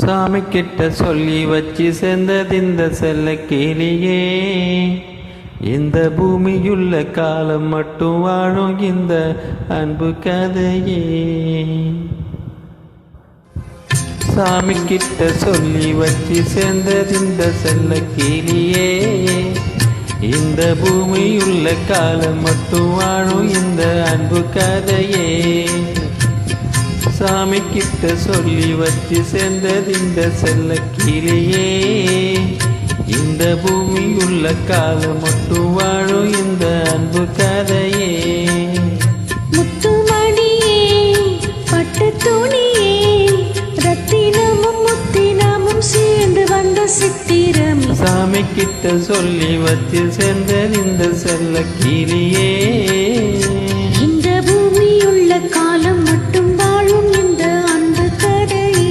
சாமி கிட்ட சொல்லி வச்சு சேர்ந்ததிந்த செல்ல கேளியே. இந்த பூமியுள்ள காலம் மட்டும் வாழும் இந்த அன்பு கதையே. சாமி கிட்ட சொல்லி வச்சு சேர்ந்ததிந்த செல்ல கேளியே. இந்த பூமியுள்ள காலம் மட்டும் வாழும் இந்த அன்பு கதையே. சாமி கிட்ட சொல்லி வச்சு சேர்ந்ததிந்த செல்ல கிளியே. இந்த பூமியுள்ள காலம் மட்டும் வாழும் இந்த அன்பு கதையே. முத்துமணியே, பட்டு துணியே, ரத்தினமும் முத்தினமும் சேர்ந்து வந்த சித்திரம். சாமி கிட்ட சொல்லி வச்சு சேர்ந்ததிந்த செல்ல கிளியே. இந்த பூமியுள்ள காலம் மட்டும் வாழும் இந்த அன்பு கதையே.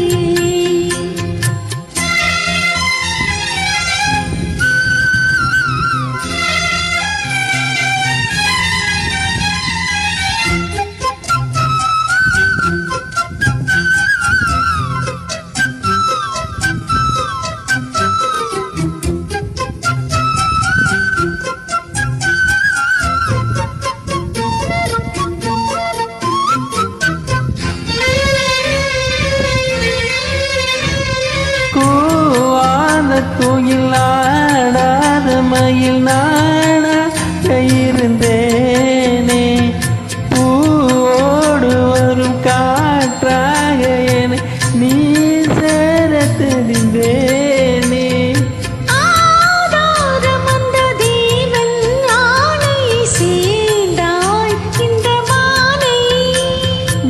கோயில் ஆடாத மயில் நானாக இருந்தேனே. பூவோடு வரும் காற்றாக என நீ சேர தெரிந்தேனே.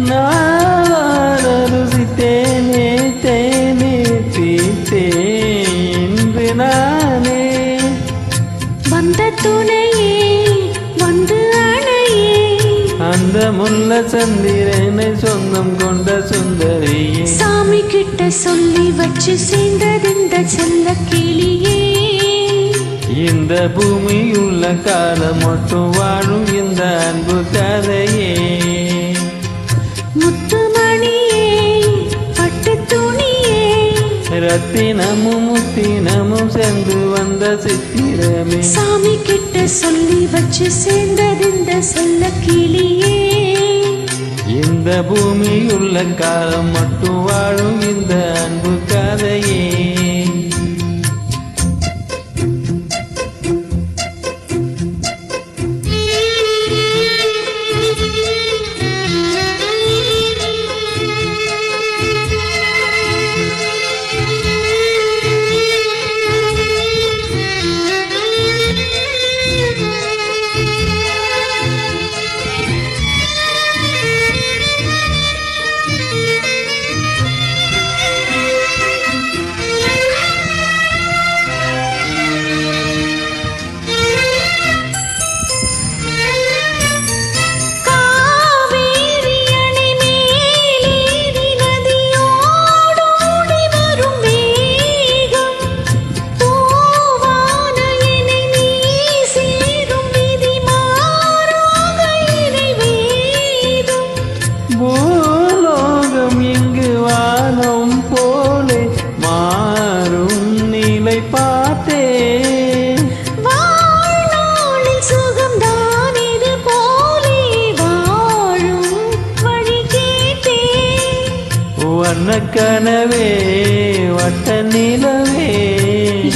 நான் ருசித்தேனே தேனே தீத்தேன் நானே. வந்த துணையே வந்து அணையே. அந்த முல்ல சந்திரனை சொந்தம் கொண்ட சுந்தரியே. சாமி கிட்ட சொல்லி வச்சு சேர்ந்ததிந்த செல்ல கிளியே. இந்த பூமியுள்ள காலம் மட்டும் வாழும் இந்த அன்பு கதையே. முத்துமணியே, பட்டு துணியே, ரத்தினமும் முத்தினமும் சேர்ந்து வந்த சித்திரமே. சாமி கிட்ட சொல்லி வச்சு சேர்ந்ததிந்த செல்ல கிளியே. இந்த பூமியுள்ள காலம் மட்டும் வாழும் இந்த அன்பு கதையே. பூலோகம் இங்கு வானம் போலே மாறும் நிலை பார்த்தே. வாழ்நாளில் சுகம்தான் இது போலே வாழும் வழி கேட்டே. வண்ண கனவே வட்ட நிலவே,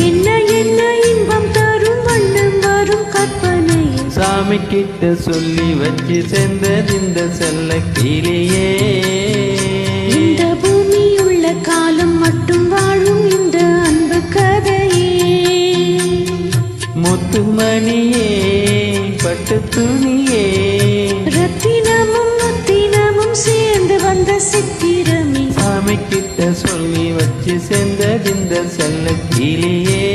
என்ன என்ன இன்பம் தரும் வண்ணம் வரும் கற்பனை. சாமி கிட்ட சொல்லி வச்சு சேர்ந்ததிந்த செல்ல கிளியே. இந்த பூமியுள்ள காலம் மட்டும் வாழும் இந்த அன்பு கதையே. முத்துமணியே, பட்டு துணியே, ரத்தினமும் முத்தினமும் சேர்ந்து வந்த சித்திரமே. சாமி கிட்ட சொல்லி வச்சு சேர்ந்ததிந்த செல்ல கிளியே.